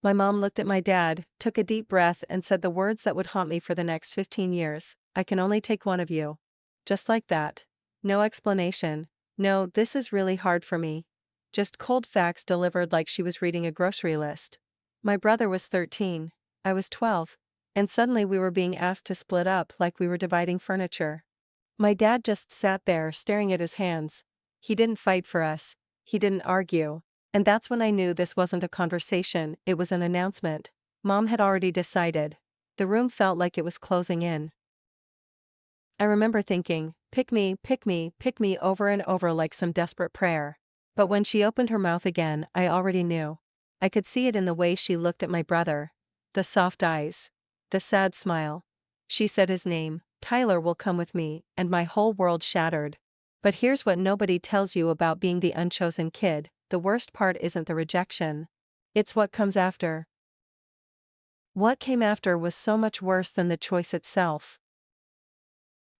My mom looked at my dad, took a deep breath, and said the words that would haunt me for the next 15 years. I can only take one of you. Just like that. No explanation. No, this is really hard for me. Just cold facts delivered like she was reading a grocery list. My brother was 13. I was 12. And suddenly we were being asked to split up like we were dividing furniture. My dad just sat there staring at his hands. He didn't fight for us. He didn't argue. And that's when I knew this wasn't a conversation, it was an announcement. Mom had already decided. The room felt like it was closing in. I remember thinking, pick me, pick me, pick me over and over like some desperate prayer. But when she opened her mouth again, I already knew. I could see it in the way she looked at my brother. The soft eyes. The sad smile. She said his name, Tyler will come with me, and my whole world shattered. But here's what nobody tells you about being the unchosen kid: the worst part isn't the rejection. It's what comes after. What came after was so much worse than the choice itself.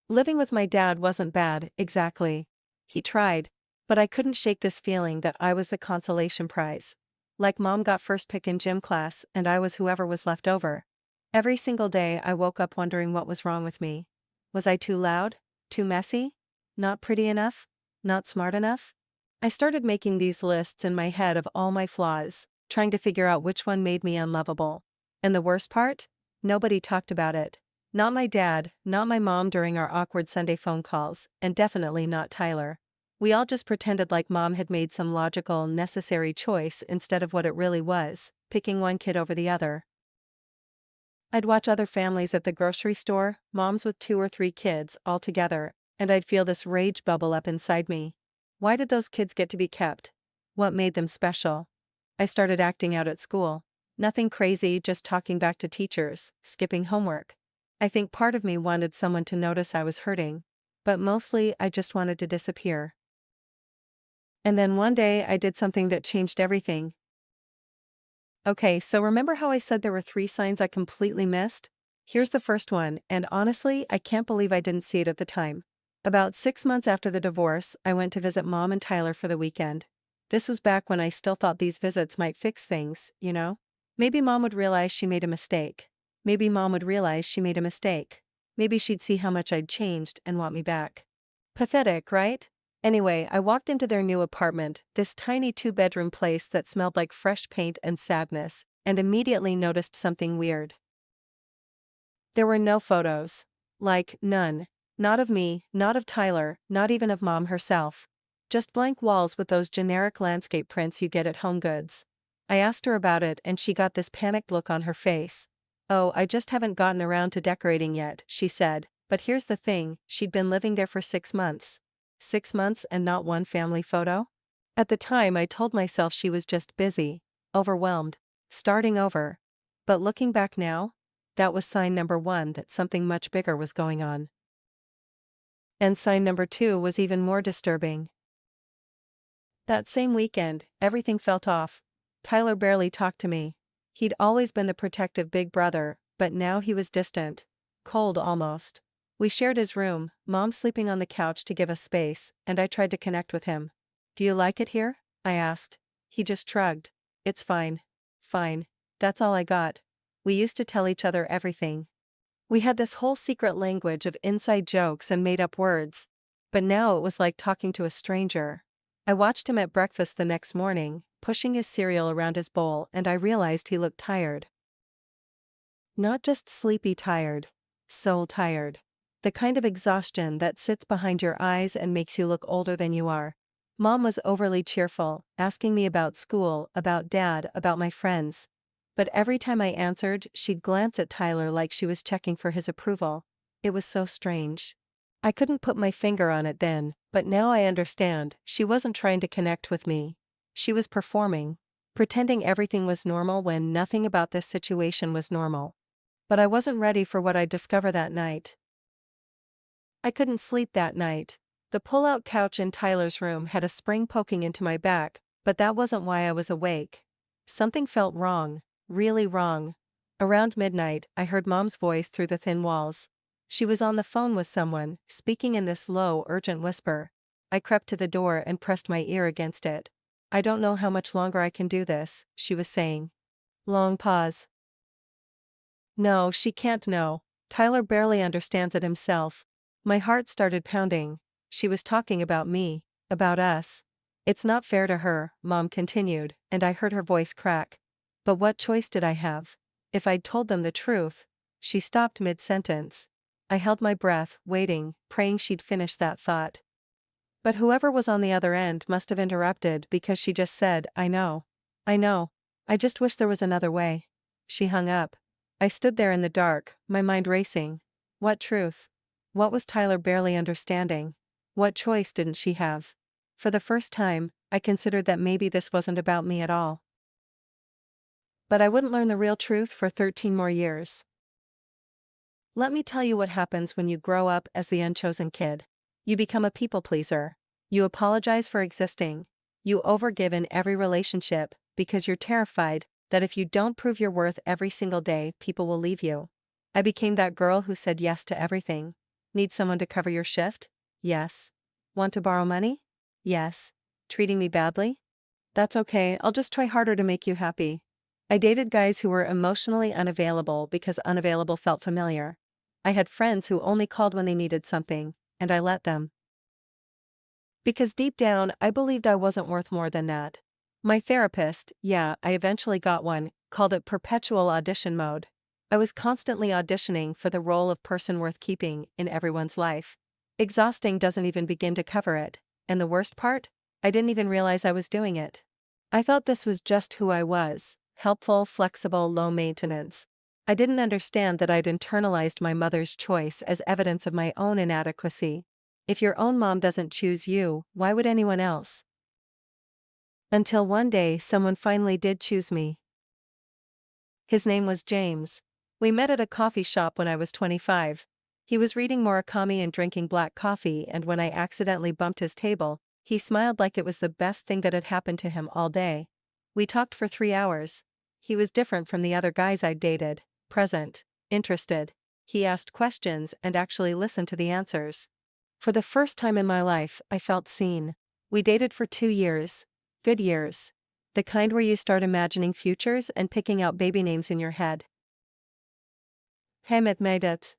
Living with my dad wasn't bad, exactly. He tried. But I couldn't shake this feeling that I was the consolation prize. Like mom got first pick in gym class and I was whoever was left over. Every single day I woke up wondering what was wrong with me. Was I too loud? Too messy? Not pretty enough? Not smart enough? I started making these lists in my head of all my flaws, trying to figure out which one made me unlovable. And the worst part? Nobody talked about it. Not my dad, not my mom during our awkward Sunday phone calls, and definitely not Tyler. We all just pretended like mom had made some logical, necessary choice instead of what it really was, picking one kid over the other. I'd watch other families at the grocery store, moms with 2 or 3 kids, all together, and I'd feel this rage bubble up inside me. Why did those kids get to be kept? What made them special? I started acting out at school. Nothing crazy, just talking back to teachers, skipping homework. I think part of me wanted someone to notice I was hurting, but mostly I just wanted to disappear. And then one day I did something that changed everything. Okay, so remember how I said there were 3 signs I completely missed? Here's the first one, and honestly, I can't believe I didn't see it at the time. About 6 months after the divorce, I went to visit mom and Tyler for the weekend. This was back when I still thought these visits might fix things, you know? Maybe mom would realize she made a mistake. Maybe mom would realize she made a mistake. Maybe she'd see how much I'd changed and want me back. Pathetic, right? Anyway, I walked into their new apartment, this tiny 2-bedroom place that smelled like fresh paint and sadness, and immediately noticed something weird. There were no photos. Like, none. Not of me, not of Tyler, not even of mom herself. Just blank walls with those generic landscape prints you get at HomeGoods. I asked her about it and she got this panicked look on her face. "Oh, I just haven't gotten around to decorating yet," she said, but here's the thing, she'd been living there for 6 months. 6 months and not one family photo? At the time I told myself she was just busy, overwhelmed, starting over. But looking back now, that was sign number 1 that something much bigger was going on. And sign number 2 was even more disturbing. That same weekend, everything felt off. Tyler barely talked to me. He'd always been the protective big brother, but now he was distant. Cold almost. We shared his room, mom sleeping on the couch to give us space, and I tried to connect with him. "Do you like it here?" I asked. He just shrugged. "It's fine. Fine." That's all I got. We used to tell each other everything. We had this whole secret language of inside jokes and made-up words. But now it was like talking to a stranger. I watched him at breakfast the next morning, pushing his cereal around his bowl, and I realized he looked tired. Not just sleepy tired. Soul tired. The kind of exhaustion that sits behind your eyes and makes you look older than you are. Mom was overly cheerful, asking me about school, about dad, about my friends. But every time I answered, she'd glance at Tyler like she was checking for his approval. It was so strange. I couldn't put my finger on it then, but now I understand, she wasn't trying to connect with me. She was performing, pretending everything was normal when nothing about this situation was normal. But I wasn't ready for what I'd discover that night. I couldn't sleep that night. The pull-out couch in Tyler's room had a spring poking into my back, but that wasn't why I was awake. Something felt wrong, really wrong. Around midnight, I heard Mom's voice through the thin walls. She was on the phone with someone, speaking in this low, urgent whisper. I crept to the door and pressed my ear against it. "I don't know how much longer I can do this," she was saying. Long pause. No, she can't know. Tyler barely understands it himself. My heart started pounding. She was talking about me, about us. It's not fair to her, Mom continued, and I heard her voice crack. But what choice did I have? If I'd told them the truth. She stopped mid-sentence. I held my breath, waiting, praying she'd finish that thought. But whoever was on the other end must have interrupted because she just said, I know. I know. I just wish there was another way. She hung up. I stood there in the dark, my mind racing. What truth? What was Tyler barely understanding? What choice didn't she have? For the first time, I considered that maybe this wasn't about me at all. But I wouldn't learn the real truth for 13 more years. Let me tell you what happens when you grow up as the unchosen kid. You become a people pleaser. You apologize for existing. You overgive in every relationship because you're terrified that if you don't prove your worth every single day, people will leave you. I became that girl who said yes to everything. Need someone to cover your shift? Yes. Want to borrow money? Yes. Treating me badly? That's okay, I'll just try harder to make you happy. I dated guys who were emotionally unavailable because unavailable felt familiar. I had friends who only called when they needed something, and I let them. Because deep down, I believed I wasn't worth more than that. My therapist, yeah, I eventually got one, called it perpetual audition mode. I was constantly auditioning for the role of person worth keeping in everyone's life. Exhausting doesn't even begin to cover it, and the worst part? I didn't even realize I was doing it. I thought this was just who I was, helpful, flexible, low maintenance. I didn't understand that I'd internalized my mother's choice as evidence of my own inadequacy. If your own mom doesn't choose you, why would anyone else? Until one day someone finally did choose me. His name was James. We met at a coffee shop when I was 25. He was reading Murakami and drinking black coffee, and when I accidentally bumped his table, he smiled like it was the best thing that had happened to him all day. We talked for 3 hours. He was different from the other guys I'd dated, present, interested. He asked questions and actually listened to the answers. For the first time in my life, I felt seen. We dated for 2 years. Good years. The kind where you start imagining futures and picking out baby names in your head. Hamet made it.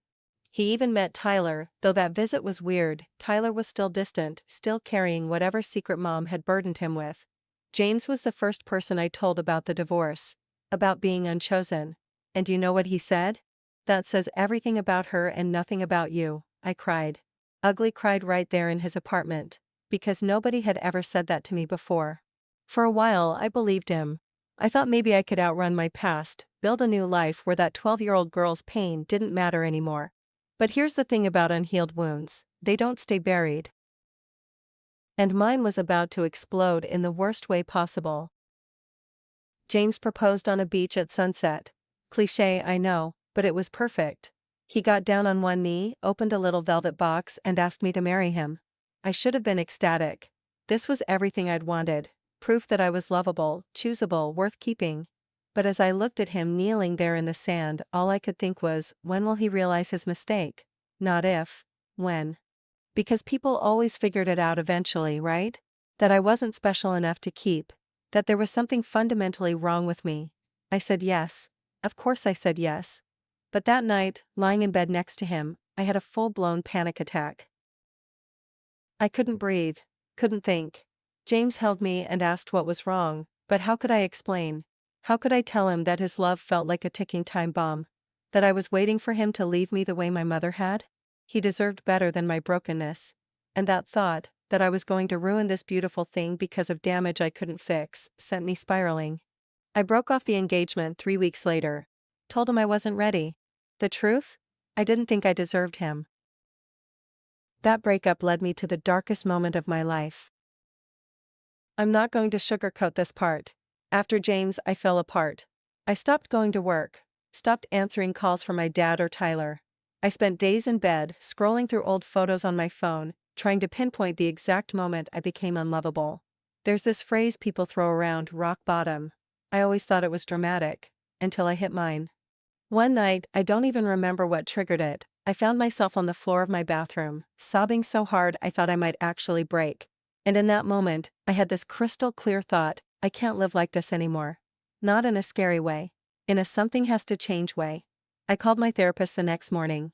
He even met Tyler, though that visit was weird. Tyler was still distant, still carrying whatever secret Mom had burdened him with. James was the first person I told about the divorce, about being unchosen. And you know what he said? That says everything about her and nothing about you, I cried. Ugly cried right there in his apartment, because nobody had ever said that to me before. For a while I believed him. I thought maybe I could outrun my past, build a new life where that 12-year-old girl's pain didn't matter anymore. But here's the thing about unhealed wounds, they don't stay buried. And mine was about to explode in the worst way possible. James proposed on a beach at sunset. Cliché, I know, but it was perfect. He got down on one knee, opened a little velvet box, and asked me to marry him. I should have been ecstatic. This was everything I'd wanted. Proof that I was lovable, choosable, worth keeping. But as I looked at him kneeling there in the sand, all I could think was, when will he realize his mistake? Not if. When. Because people always figured it out eventually, right? That I wasn't special enough to keep. That there was something fundamentally wrong with me. I said yes. Of course I said yes. But that night, lying in bed next to him, I had a full-blown panic attack. I couldn't breathe. Couldn't think. James held me and asked what was wrong, but how could I explain? How could I tell him that his love felt like a ticking time bomb? That I was waiting for him to leave me the way my mother had? He deserved better than my brokenness. And that thought, that I was going to ruin this beautiful thing because of damage I couldn't fix, sent me spiraling. I broke off the engagement 3 weeks later. Told him I wasn't ready. The truth? I didn't think I deserved him. That breakup led me to the darkest moment of my life. I'm not going to sugarcoat this part. After James, I fell apart. I stopped going to work, stopped answering calls from my dad or Tyler. I spent days in bed, scrolling through old photos on my phone, trying to pinpoint the exact moment I became unlovable. There's this phrase people throw around, rock bottom. I always thought it was dramatic, until I hit mine. One night, I don't even remember what triggered it, I found myself on the floor of my bathroom, sobbing so hard I thought I might actually break. And in that moment, I had this crystal clear thought, I can't live like this anymore. Not in a scary way. in a something has to change way. I called my therapist the next morning.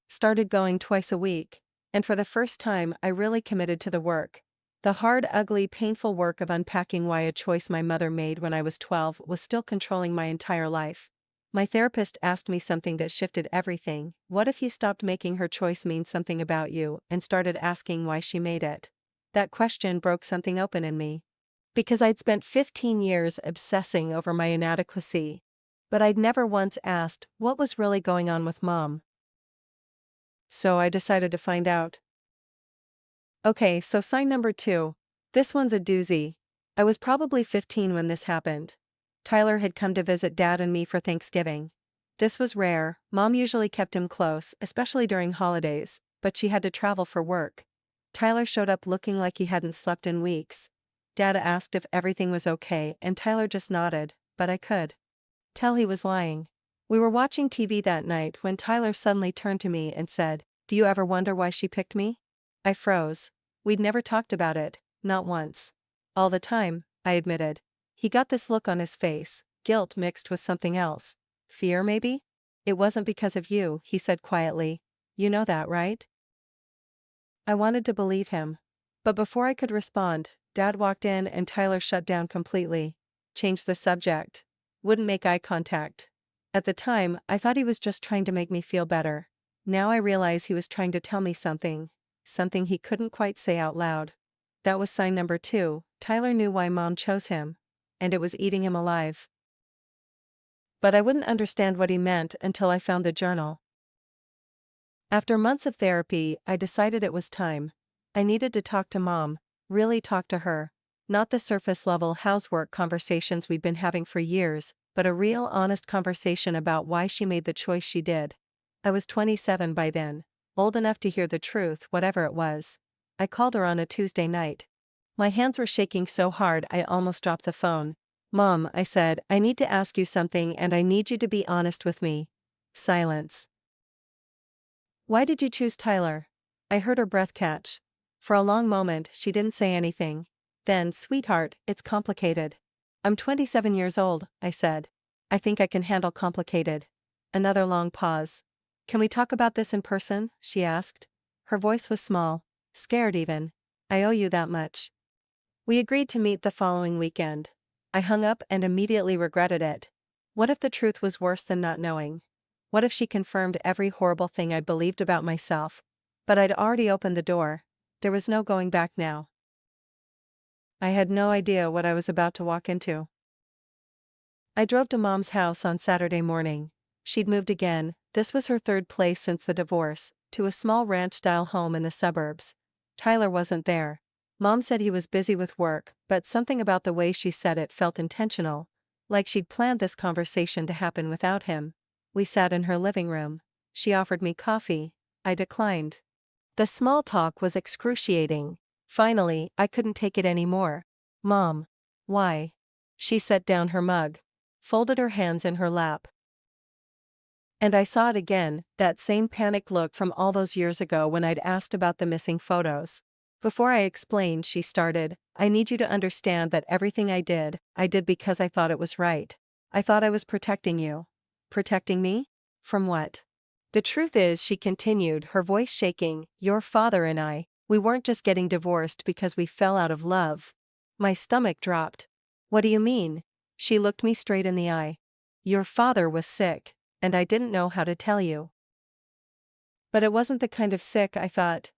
Started going twice a week. And for the first time, I really committed to the work. The hard, ugly, painful work of unpacking why a choice my mother made when I was 12 was still controlling my entire life. My therapist asked me something that shifted everything. What if you stopped making her choice mean something about you and started asking why she made it? That question broke something open in me. Because I'd spent 15 years obsessing over my inadequacy. But I'd never once asked what was really going on with Mom. So I decided to find out. Okay, so sign number 2. This one's a doozy. I was probably 15 when this happened. Tyler had come to visit Dad and me for Thanksgiving. This was rare. Mom usually kept him close, especially during holidays, but she had to travel for work. Tyler showed up looking like he hadn't slept in weeks. Dad asked if everything was okay, and Tyler just nodded, but I could tell he was lying. We were watching TV that night when Tyler suddenly turned to me and said, "Do you ever wonder why she picked me?" I froze. We'd never talked about it, not once. All the time, I admitted. He got this look on his face, guilt mixed with something else. Fear, maybe? "It wasn't because of you," he said quietly. "You know that, right?" I wanted to believe him. But before I could respond, Dad walked in and Tyler shut down completely. Changed the subject. Wouldn't make eye contact. At the time, I thought he was just trying to make me feel better. Now I realize he was trying to tell me something. Something he couldn't quite say out loud. That was sign number 2. Tyler knew why Mom chose him. And it was eating him alive. But I wouldn't understand what he meant until I found the journal. After months of therapy, I decided it was time. I needed to talk to Mom, really talk to her. Not the surface-level housework conversations we'd been having for years, but a real honest conversation about why she made the choice she did. I was 27 by then, old enough to hear the truth, whatever it was. I called her on a Tuesday night. My hands were shaking so hard I almost dropped the phone. "Mom," I said, "I need to ask you something and I need you to be honest with me." Silence. "Why did you choose Tyler?" I heard her breath catch. For a long moment, she didn't say anything. Then, "Sweetheart, it's complicated." "I'm 27 years old," I said. "I think I can handle complicated." Another long pause. "Can we talk about this in person?" she asked. Her voice was small, scared even. "I owe you that much." We agreed to meet the following weekend. I hung up and immediately regretted it. What if the truth was worse than not knowing? What if she confirmed every horrible thing I'd believed about myself? But I'd already opened the door. There was no going back now. I had no idea what I was about to walk into. I drove to Mom's house on Saturday morning. She'd moved again. This was her third place since the divorce, to a small ranch-style home in the suburbs. Tyler wasn't there. Mom said he was busy with work, but something about the way she said it felt intentional, like she'd planned this conversation to happen without him. We sat in her living room. She offered me coffee. I declined. The small talk was excruciating. Finally, I couldn't take it anymore. "Mom." "Why?" She set down her mug, folded her hands in her lap. And I saw it again, that same panicked look from all those years ago when I'd asked about the missing photos. Before I explained, she started, "I need you to understand that everything I did because I thought it was right. I thought I was protecting you." "Protecting me? From what?" "The truth is," she continued, her voice shaking, "your father and I, we weren't just getting divorced because we fell out of love." My stomach dropped. "What do you mean?" She looked me straight in the eye. "Your father was sick, and I didn't know how to tell you." But it wasn't the kind of sick I thought.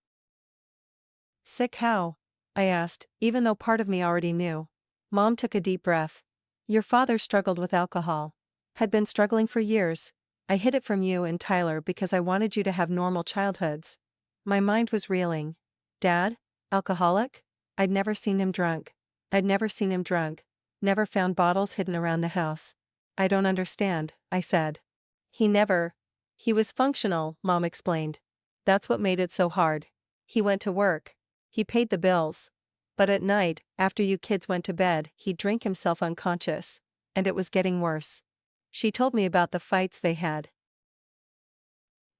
"Sick how?" I asked, even though part of me already knew. Mom took a deep breath. "Your father struggled with alcohol. Had been struggling for years. I hid it from you and Tyler because I wanted you to have normal childhoods." My mind was reeling. Dad? Alcoholic? I'd never seen him drunk. Never found bottles hidden around the house. "I don't understand," I said. He was functional," Mom explained. "That's what made it so hard. He went to work. He paid the bills. But at night, after you kids went to bed, he'd drink himself unconscious. And it was getting worse." She told me about the fights they had.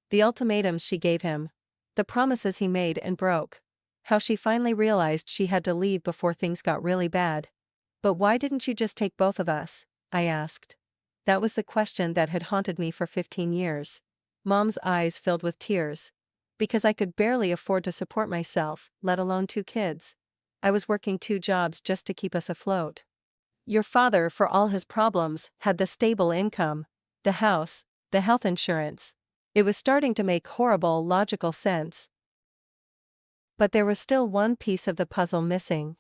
The ultimatums she gave him. The promises he made and broke. How she finally realized she had to leave before things got really bad. "But why didn't you just take both of us?" I asked. That was the question that had haunted me for 15 years. Mom's eyes filled with tears. Because I could barely afford to support myself, let alone 2 kids. I was working 2 jobs just to keep us afloat. Your father, for all his problems, had the stable income, the house, the health insurance. It was starting to make horrible logical sense. But there was still one piece of the puzzle missing.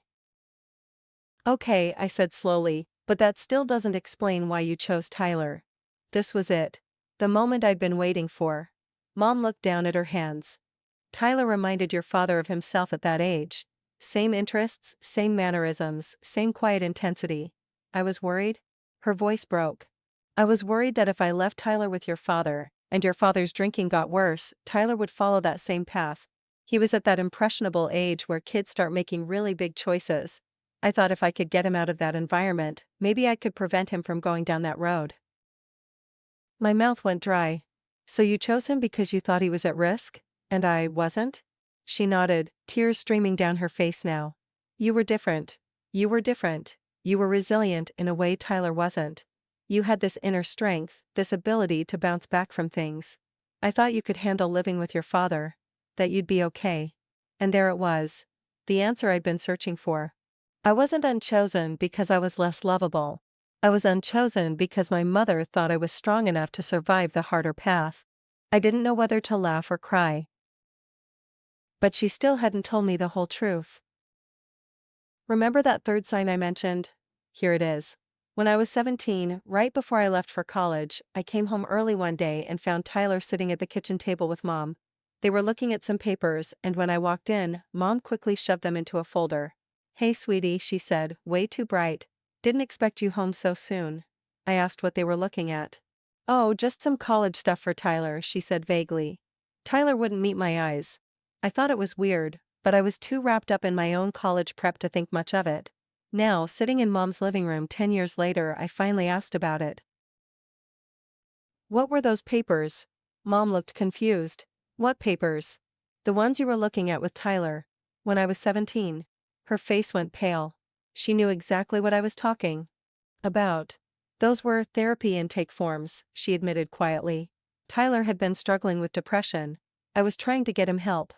Okay, I said slowly, but that still doesn't explain why you chose Tyler. This was it. The moment I'd been waiting for. Mom looked down at her hands. Tyler reminded your father of himself at that age. Same interests, same mannerisms, same quiet intensity. I was worried. Her voice broke. I was worried that if I left Tyler with your father, and your father's drinking got worse, Tyler would follow that same path. He was at that impressionable age where kids start making really big choices. I thought if I could get him out of that environment, maybe I could prevent him from going down that road. My mouth went dry. So you chose him because you thought he was at risk? And I wasn't? She nodded, tears streaming down her face now. You were different. You were different. You were resilient in a way Tyler wasn't. You had this inner strength, this ability to bounce back from things. I thought you could handle living with your father. That you'd be okay. And there it was. The answer I'd been searching for. I wasn't unchosen because I was less lovable. I was unchosen because my mother thought I was strong enough to survive the harder path. I didn't know whether to laugh or cry. But she still hadn't told me the whole truth. Remember that third sign I mentioned? Here it is. When I was 17, right before I left for college, I came home early one day and found Tyler sitting at the kitchen table with Mom. They were looking at some papers, and when I walked in, Mom quickly shoved them into a folder. Hey sweetie, she said, way too bright. Didn't expect you home so soon. I asked what they were looking at. Oh, just some college stuff for Tyler, she said vaguely. Tyler wouldn't meet my eyes. I thought it was weird, but I was too wrapped up in my own college prep to think much of it. Now, sitting in Mom's living room 10 years later, I finally asked about it. What were those papers? Mom looked confused. What papers? The ones you were looking at with Tyler. When I was 17. Her face went pale. She knew exactly what I was talking about. Those were therapy intake forms, she admitted quietly. Tyler had been struggling with depression. I was trying to get him help.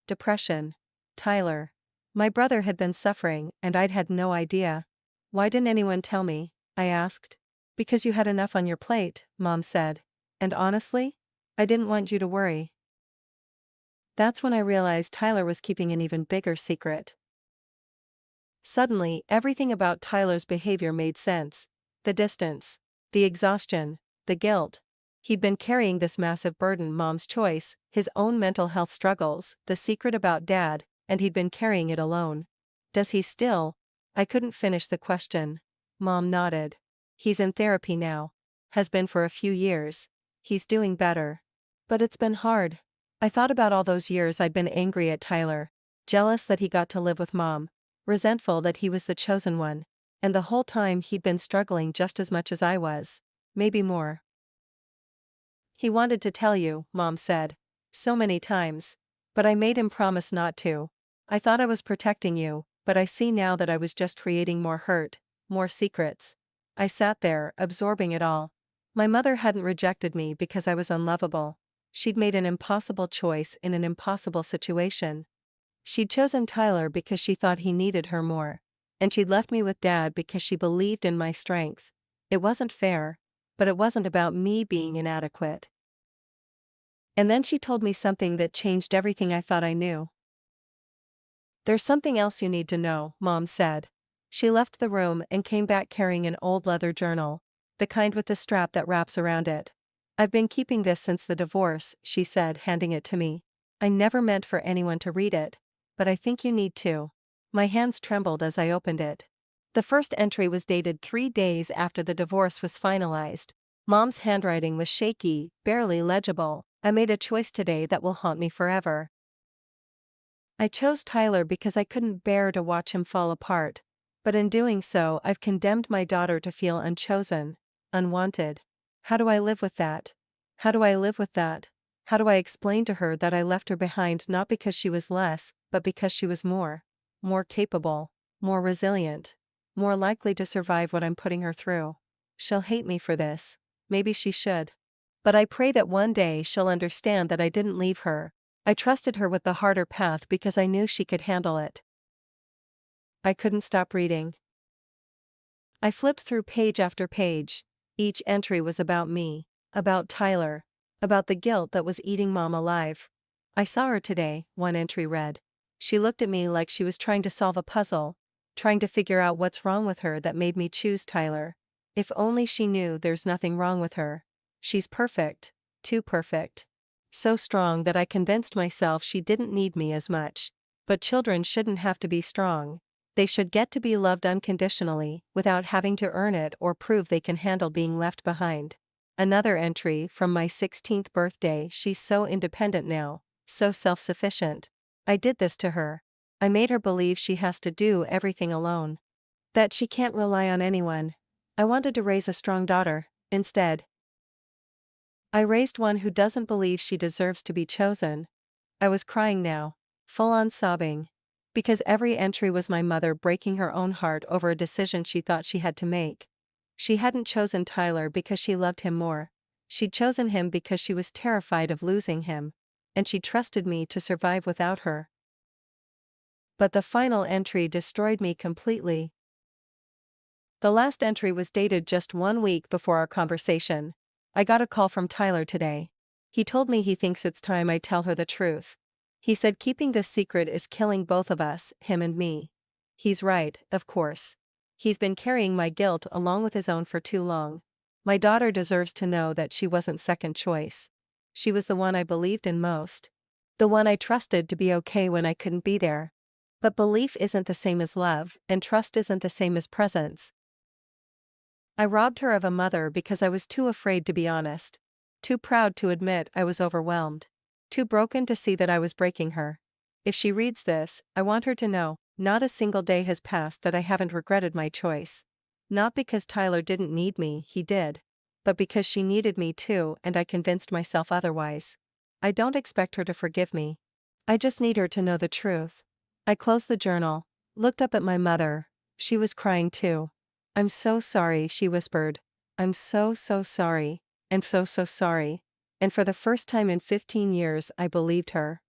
Depression. Tyler. My brother had been suffering, and I'd had no idea. Why didn't anyone tell me? I asked. Because you had enough on your plate, Mom said. And honestly, I didn't want you to worry. That's when I realized Tyler was keeping an even bigger secret. Suddenly, everything about Tyler's behavior made sense. The distance, the exhaustion, the guilt. He'd been carrying this massive burden, Mom's choice, his own mental health struggles, the secret about Dad, and he'd been carrying it alone. Does he still? I couldn't finish the question. Mom nodded. He's in therapy now. Has been for a few years. He's doing better. But it's been hard. I thought about all those years I'd been angry at Tyler, jealous that he got to live with Mom, resentful that he was the chosen one, and the whole time he'd been struggling just as much as I was, maybe more. He wanted to tell you, Mom said. So many times. But I made him promise not to. I thought I was protecting you, but I see now that I was just creating more hurt, more secrets. I sat there, absorbing it all. My mother hadn't rejected me because I was unlovable. She'd made an impossible choice in an impossible situation. She'd chosen Tyler because she thought he needed her more. And she'd left me with Dad because she believed in my strength. It wasn't fair, but it wasn't about me being inadequate. And then she told me something that changed everything I thought I knew. There's something else you need to know, Mom said. She left the room and came back carrying an old leather journal, the kind with the strap that wraps around it. I've been keeping this since the divorce, she said, handing it to me. I never meant for anyone to read it, but I think you need to. My hands trembled as I opened it. The first entry was dated 3 days after the divorce was finalized. Mom's handwriting was shaky, barely legible. I made a choice today that will haunt me forever. I chose Tyler because I couldn't bear to watch him fall apart. But in doing so, I've condemned my daughter to feel unchosen, unwanted. How do I live with that? How do I live with that? How do I explain to her that I left her behind not because she was less, but because she was more? More capable, more resilient, more likely to survive what I'm putting her through. she'll hate me for this. Maybe she should. But I pray that one day she'll understand that I didn't leave her. I trusted her with the harder path because I knew she could handle it. I couldn't stop reading. I flipped through page after page. Each entry was about me, about Tyler, about the guilt that was eating Mom alive. I saw her today, one entry read. She looked at me like she was trying to solve a puzzle, trying to figure out what's wrong with her that made me choose Tyler. If only she knew there's nothing wrong with her. She's perfect, too perfect. So strong that I convinced myself she didn't need me as much. But children shouldn't have to be strong. They should get to be loved unconditionally, without having to earn it or prove they can handle being left behind. Another entry from my 16th birthday. She's so independent now, so self-sufficient. I did this to her. I made her believe she has to do everything alone. That she can't rely on anyone. I wanted to raise a strong daughter, instead. I raised one who doesn't believe she deserves to be chosen. I was crying now, full-on sobbing. Because every entry was my mother breaking her own heart over a decision she thought she had to make. She hadn't chosen Tyler because she loved him more. She'd chosen him because she was terrified of losing him. And she trusted me to survive without her. But the final entry destroyed me completely. The last entry was dated just 1 week before our conversation. I got a call from Tyler today. He told me he thinks it's time I tell her the truth. He said keeping this secret is killing both of us, him and me. He's right, of course. He's been carrying my guilt along with his own for too long. My daughter deserves to know that she wasn't second choice. She was the one I believed in most. The one I trusted to be okay when I couldn't be there. But belief isn't the same as love, and trust isn't the same as presence. I robbed her of a mother because I was too afraid to be honest. Too proud to admit I was overwhelmed. Too broken to see that I was breaking her. If she reads this, I want her to know, not a single day has passed that I haven't regretted my choice. Not because Tyler didn't need me, he did. But because she needed me too, and I convinced myself otherwise. I don't expect her to forgive me. I just need her to know the truth. I closed the journal, looked up at my mother. She was crying too. I'm so sorry, she whispered. I'm so sorry. And so sorry. And for the first time in 15 years I believed her.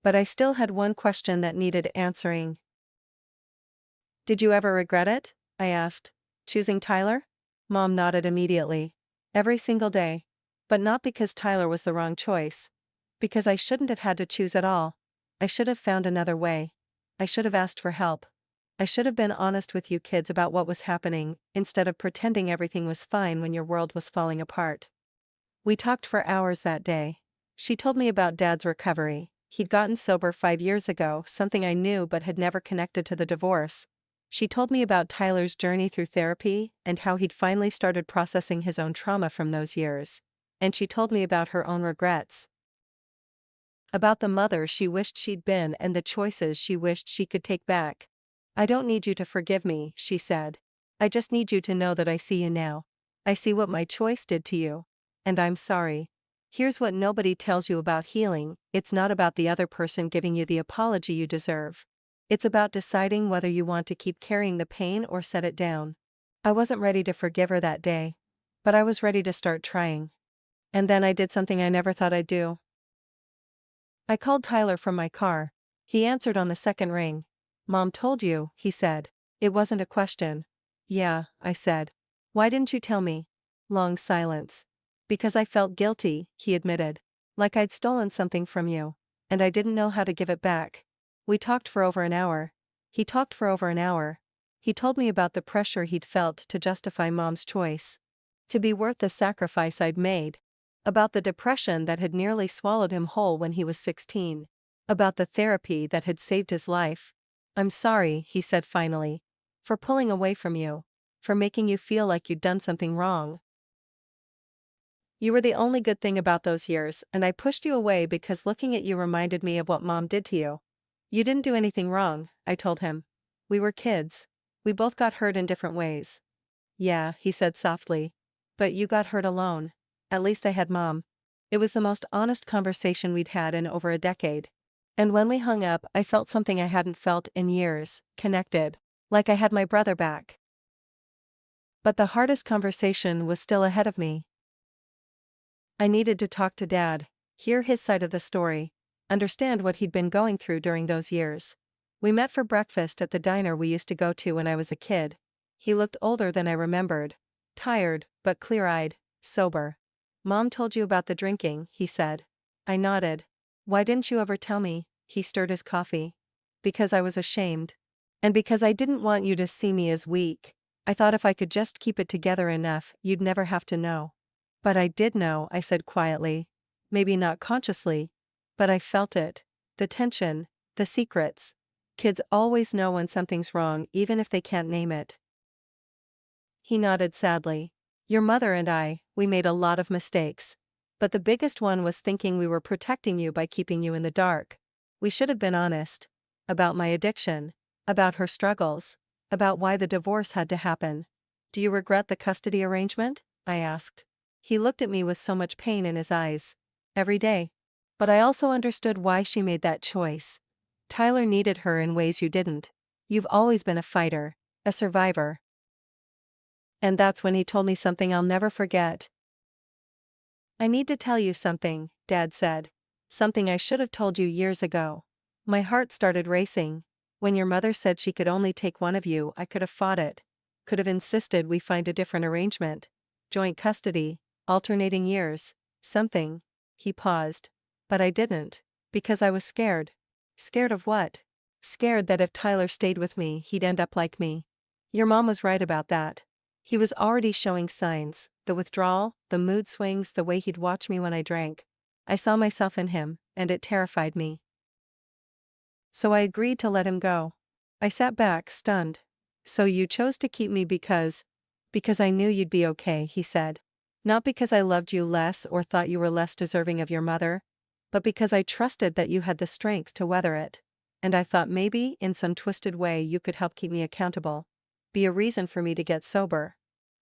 But I still had one question that needed answering. Did you ever regret it? I asked. Choosing Tyler? Mom nodded immediately. Every single day. But not because Tyler was the wrong choice. Because I shouldn't have had to choose at all. I should have found another way. I should have asked for help. I should have been honest with you kids about what was happening, instead of pretending everything was fine when your world was falling apart. We talked for hours that day. She told me about Dad's recovery. He'd gotten sober 5 years ago, something I knew but had never connected to the divorce. She told me about Tyler's journey through therapy and how he'd finally started processing his own trauma from those years. And she told me about her own regrets. About the mother she wished she'd been and the choices she wished she could take back. I don't need you to forgive me, she said. I just need you to know that I see you now. I see what my choice did to you. And I'm sorry. Here's what nobody tells you about healing: it's not about the other person giving you the apology you deserve. It's about deciding whether you want to keep carrying the pain or set it down. I wasn't ready to forgive her that day. But I was ready to start trying. And then I did something I never thought I'd do. I called Tyler from my car. He answered on the second ring. Mom told you, he said. It wasn't a question. Yeah, I said. Why didn't you tell me? Long silence. Because I felt guilty, he admitted. Like I'd stolen something from you. And I didn't know how to give it back. We talked for over an hour. He talked for over an hour. He told me about the pressure he'd felt to justify Mom's choice. To be worth the sacrifice I'd made. About the depression that had nearly swallowed him whole when he was 16. About the therapy that had saved his life. I'm sorry, he said finally. For pulling away from you. For making you feel like you'd done something wrong. You were the only good thing about those years, and I pushed you away because looking at you reminded me of what Mom did to you. You didn't do anything wrong, I told him. We were kids. We both got hurt in different ways. Yeah, he said softly. But you got hurt alone. At least I had Mom. It was the most honest conversation we'd had in over a decade. And when we hung up, I felt something I hadn't felt in years, connected. Like I had my brother back. But the hardest conversation was still ahead of me. I needed to talk to Dad, hear his side of the story, understand what he'd been going through during those years. We met for breakfast at the diner we used to go to when I was a kid. He looked older than I remembered. Tired, but clear-eyed, sober. "Mom told you about the drinking," he said. I nodded. "Why didn't you ever tell me?" He stirred his coffee. "Because I was ashamed. And because I didn't want you to see me as weak. I thought if I could just keep it together enough, you'd never have to know." "But I did know," I said quietly. Maybe not consciously, but I felt it. The tension, the secrets. Kids always know when something's wrong even if they can't name it. He nodded sadly. "Your mother and we made a lot of mistakes. But the biggest one was thinking we were protecting you by keeping you in the dark. We should have been honest. About my addiction. About her struggles. About why the divorce had to happen." "Do you regret the custody arrangement?" I asked. He looked at me with so much pain in his eyes. "Every day. But I also understood why she made that choice. Tyler needed her in ways you didn't. You've always been a fighter, a survivor." And that's when he told me something I'll never forget. "I need to tell you something," Dad said. "Something I should have told you years ago." My heart started racing. When your mother said she could only take one of you, I could have fought it. Could have insisted we find a different arrangement. Joint custody, alternating years, something. He paused. But I didn't. Because I was scared. Scared of what? Scared that if Tyler stayed with me, he'd end up like me. Your mom was right about that. He was already showing signs, the withdrawal, the mood swings, the way he'd watch me when I drank. I saw myself in him, and it terrified me. So I agreed to let him go. I sat back, stunned. "So you chose to keep me because I knew you'd be okay," he said. "Not because I loved you less or thought you were less deserving of your mother, but because I trusted that you had the strength to weather it. And I thought maybe, in some twisted way, you could help keep me accountable. Be a reason for me to get sober."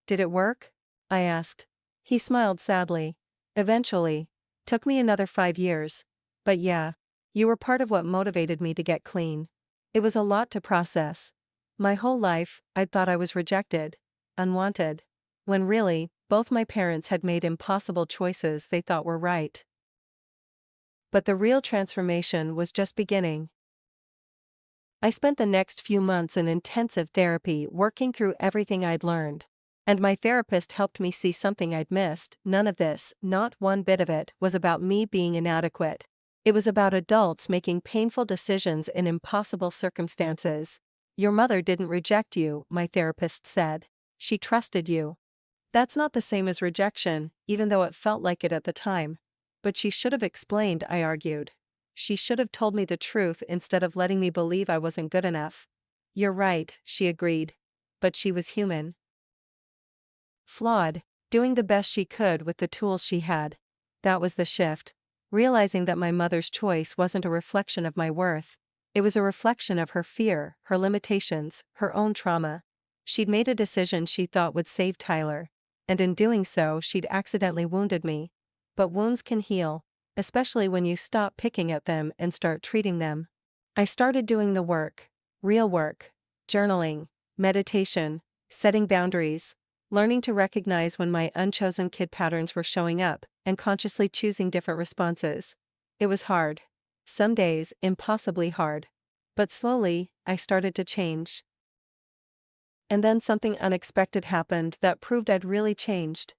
"Did it work?" I asked. He smiled sadly. "Eventually. Took me another 5 years. But yeah, you were part of what motivated me to get clean." It was a lot to process. My whole life, I'd thought I was rejected, unwanted. When really, both my parents had made impossible choices they thought were right. But the real transformation was just beginning. I spent the next few months in intensive therapy working through everything I'd learned. And my therapist helped me see something I'd missed. None of this, not one bit of it, was about me being inadequate. It was about adults making painful decisions in impossible circumstances. "Your mother didn't reject you," my therapist said. "She trusted you." That's not the same as rejection, even though it felt like it at the time. But she should have explained, I argued. She should have told me the truth instead of letting me believe I wasn't good enough. "You're right," she agreed. But she was human. Flawed, doing the best she could with the tools she had. That was the shift. Realizing that my mother's choice wasn't a reflection of my worth. It was a reflection of her fear, her limitations, her own trauma. She'd made a decision she thought would save Tyler. And in doing so, she'd accidentally wounded me. But wounds can heal, especially when you stop picking at them and start treating them. I started doing the work. Real work. Journaling. Meditation. Setting boundaries. Learning to recognize when my unchosen kid patterns were showing up, and consciously choosing different responses. It was hard. Some days, impossibly hard. But slowly, I started to change. And then something unexpected happened that proved I'd really changed.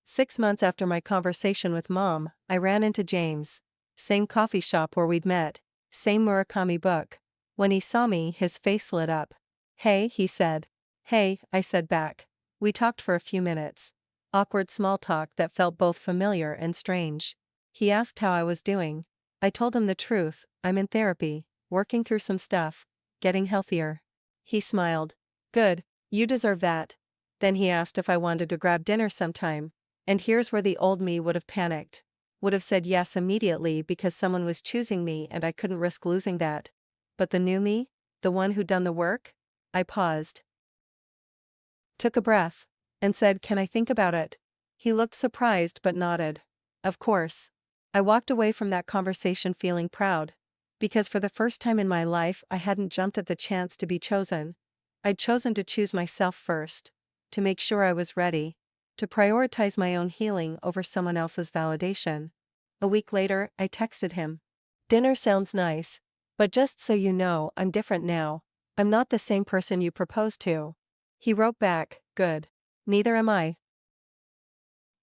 6 months after my conversation with Mom, I ran into James. Same coffee shop where we'd met. Same Murakami book. When he saw me, his face lit up. "Hey," he said. "Hey," I said back. We talked for a few minutes. Awkward small talk that felt both familiar and strange. He asked how I was doing. I told him the truth. I'm in therapy, working through some stuff, getting healthier. He smiled. "Good, you deserve that." Then he asked if I wanted to grab dinner sometime. And here's where the old me would have panicked. Would have said yes immediately because someone was choosing me and I couldn't risk losing that. But the new me? The one who'd done the work? I paused. Took a breath. And said, "Can I think about it?" He looked surprised but nodded. "Of course." I walked away from that conversation feeling proud. Because for the first time in my life I hadn't jumped at the chance to be chosen. I'd chosen to choose myself first. to make sure I was ready, to prioritize my own healing over someone else's validation. A week later, I texted him. Dinner sounds nice, but just so you know, I'm different now. I'm not the same person you proposed to. He wrote back, good. Neither am I.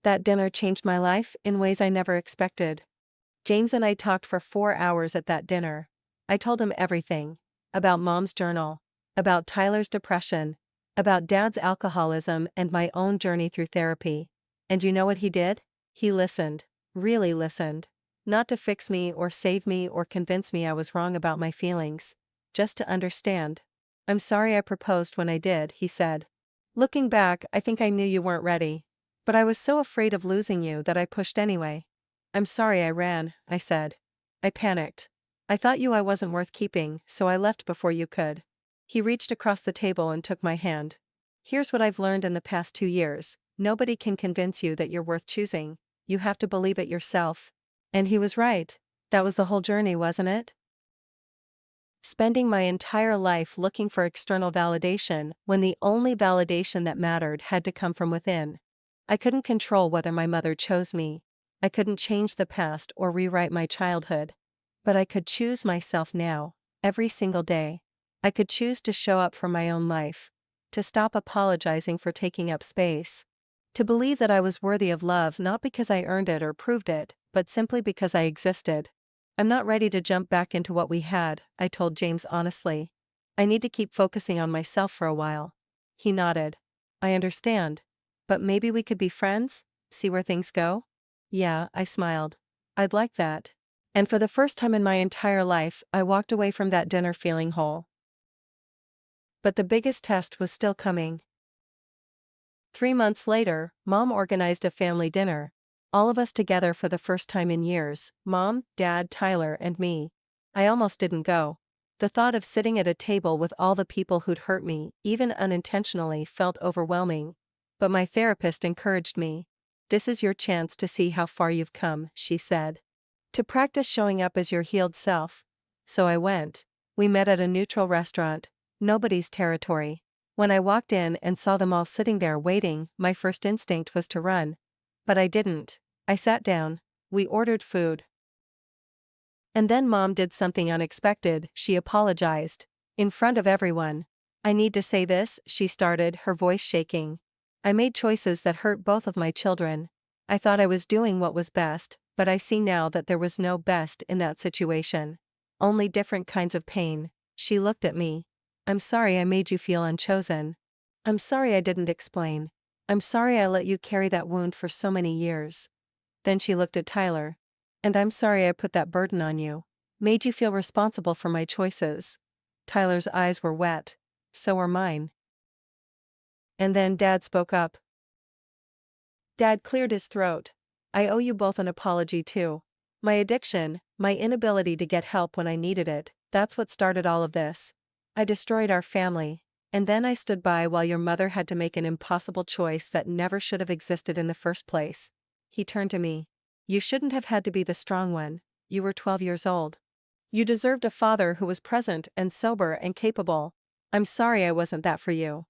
That dinner changed my life in ways I never expected. James and I talked for 4 hours at that dinner. I told him everything. About Mom's journal. About Tyler's depression. About Dad's alcoholism and my own journey through therapy. And you know what he did? He listened. Really listened. Not to fix me or save me or convince me I was wrong about my feelings. Just to understand. I'm sorry I proposed when I did, he said. Looking back, I think I knew you weren't ready. But I was so afraid of losing you that I pushed anyway. I'm sorry I ran, I said. I panicked. I thought I wasn't worth keeping, so I left before you could. He reached across the table and took my hand. Here's what I've learned in the past 2 years. Nobody can convince you that you're worth choosing. You have to believe it yourself. And he was right. That was the whole journey, wasn't it? Spending my entire life looking for external validation when the only validation that mattered had to come from within. I couldn't control whether my mother chose me. I couldn't change the past or rewrite my childhood. But I could choose myself now, every single day. I could choose to show up for my own life. To stop apologizing for taking up space. To believe that I was worthy of love not because I earned it or proved it, but simply because I existed. I'm not ready to jump back into what we had, I told James honestly. I need to keep focusing on myself for a while. He nodded. I understand. But maybe we could be friends? See where things go? Yeah, I smiled. I'd like that. And for the first time in my entire life, I walked away from that dinner feeling whole. But the biggest test was still coming. 3 months later, Mom organized a family dinner. All of us together for the first time in years, Mom, Dad, Tyler, and me. I almost didn't go. The thought of sitting at a table with all the people who'd hurt me, even unintentionally, felt overwhelming. But my therapist encouraged me. This is your chance to see how far you've come, she said. To practice showing up as your healed self. So I went. We met at a neutral restaurant. Nobody's territory. When I walked in and saw them all sitting there waiting, my first instinct was to run. But I didn't. I sat down. We ordered food. And then Mom did something unexpected. She apologized. In front of everyone. I need to say this, she started, her voice shaking. I made choices that hurt both of my children. I thought I was doing what was best, but I see now that there was no best in that situation. Only different kinds of pain. She looked at me. I'm sorry I made you feel unchosen. I'm sorry I didn't explain. I'm sorry I let you carry that wound for so many years. Then she looked at Tyler. And I'm sorry I put that burden on you. Made you feel responsible for my choices. Tyler's eyes were wet. So were mine. And then Dad spoke up. Dad cleared his throat. I owe you both an apology too. My addiction, my inability to get help when I needed it, that's what started all of this. I destroyed our family, and then I stood by while your mother had to make an impossible choice that never should have existed in the first place. He turned to me. You shouldn't have had to be the strong one. You were 12 years old. You deserved a father who was present and sober and capable. I'm sorry I wasn't that for you.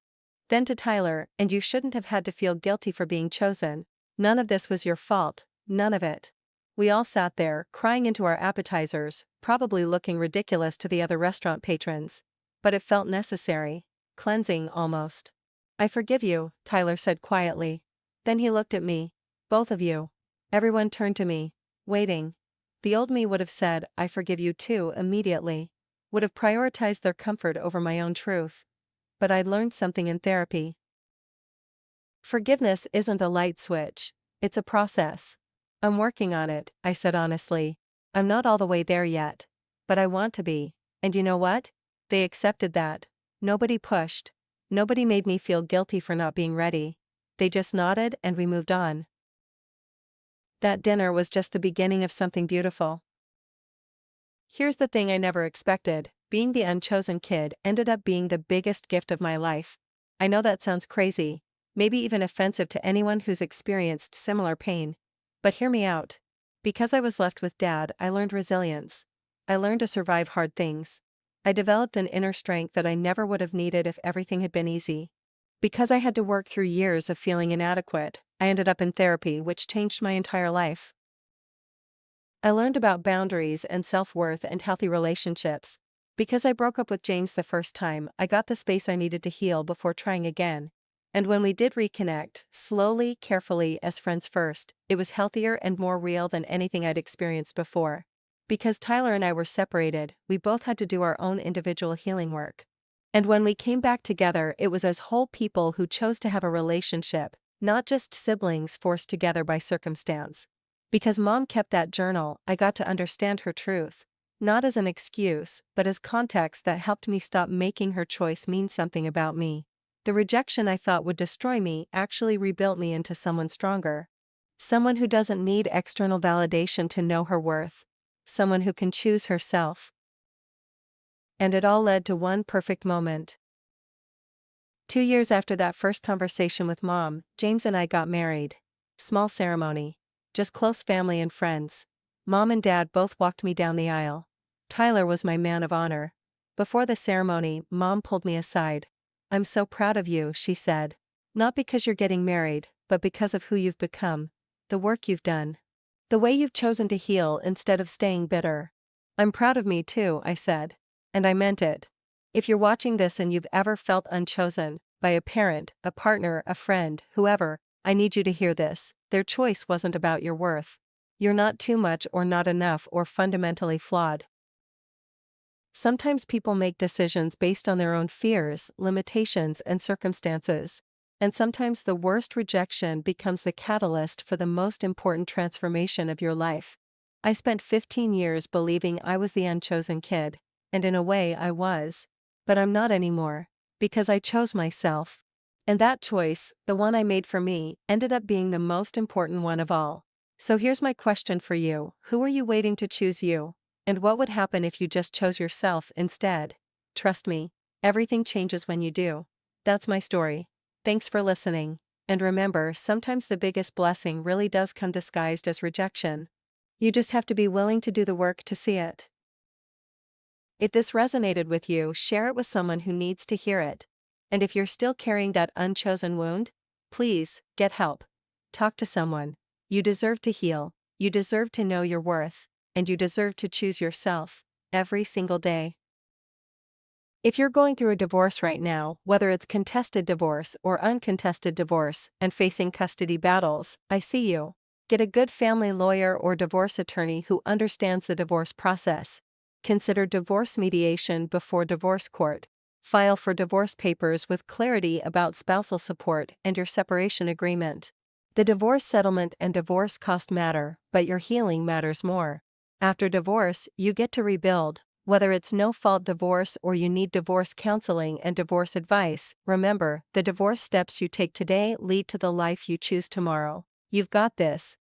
Then to Tyler, and you shouldn't have had to feel guilty for being chosen. None of this was your fault, none of it. We all sat there, crying into our appetizers, probably looking ridiculous to the other restaurant patrons. But it felt necessary. Cleansing, almost. I forgive you, Tyler said quietly. Then he looked at me. Both of you. Everyone turned to me, waiting. The old me would have said, I forgive you too, immediately. Would have prioritized their comfort over my own truth. But I'd learned something in therapy. Forgiveness isn't a light switch. It's a process. I'm working on it, I said honestly. I'm not all the way there yet. But I want to be. And you know what? They accepted that. Nobody pushed. Nobody made me feel guilty for not being ready. They just nodded and we moved on. That dinner was just the beginning of something beautiful. Here's the thing I never expected. Being the unchosen kid ended up being the biggest gift of my life. I know that sounds crazy, maybe even offensive to anyone who's experienced similar pain. But hear me out. Because I was left with Dad, I learned resilience. I learned to survive hard things. I developed an inner strength that I never would have needed if everything had been easy. Because I had to work through years of feeling inadequate, I ended up in therapy, which changed my entire life. I learned about boundaries and self-worth and healthy relationships. Because I broke up with James the first time, I got the space I needed to heal before trying again. And when we did reconnect, slowly, carefully, as friends first, it was healthier and more real than anything I'd experienced before. Because Tyler and I were separated, we both had to do our own individual healing work. And when we came back together, it was as whole people who chose to have a relationship, not just siblings forced together by circumstance. Because Mom kept that journal, I got to understand her truth. Not as an excuse, but as context that helped me stop making her choice mean something about me. The rejection I thought would destroy me actually rebuilt me into someone stronger. Someone who doesn't need external validation to know her worth. Someone who can choose herself. And it all led to one perfect moment. 2 years after that first conversation with Mom, James and I got married. Small ceremony. Just close family and friends. Mom and Dad both walked me down the aisle. Tyler was my man of honor. Before the ceremony, Mom pulled me aside. "I'm so proud of you," she said. "Not because you're getting married, but because of who you've become. The work you've done. The way you've chosen to heal instead of staying bitter." "I'm proud of me too," I said. And I meant it. If you're watching this and you've ever felt unchosen, by a parent, a partner, a friend, whoever, I need you to hear this. Their choice wasn't about your worth. You're not too much or not enough or fundamentally flawed. Sometimes people make decisions based on their own fears, limitations, and circumstances. And sometimes the worst rejection becomes the catalyst for the most important transformation of your life. I spent 15 years believing I was the unchosen kid, and in a way I was. But I'm not anymore. Because I chose myself. And that choice, the one I made for me, ended up being the most important one of all. So here's my question for you: who are you waiting to choose you? And what would happen if you just chose yourself instead? Trust me, everything changes when you do. That's my story. Thanks for listening. And remember, sometimes the biggest blessing really does come disguised as rejection. You just have to be willing to do the work to see it. If this resonated with you, share it with someone who needs to hear it. And if you're still carrying that unchosen wound, please, get help. Talk to someone. You deserve to heal, you deserve to know your worth, and you deserve to choose yourself, every single day. If you're going through a divorce right now, whether it's contested divorce or uncontested divorce, and facing custody battles, I see you. Get a good family lawyer or divorce attorney who understands the divorce process. Consider divorce mediation before divorce court. File for divorce papers with clarity about spousal support and your separation agreement. The divorce settlement and divorce cost matter, but your healing matters more. After divorce, you get to rebuild. Whether it's no-fault divorce or you need divorce counseling and divorce advice, remember, the divorce steps you take today lead to the life you choose tomorrow. You've got this.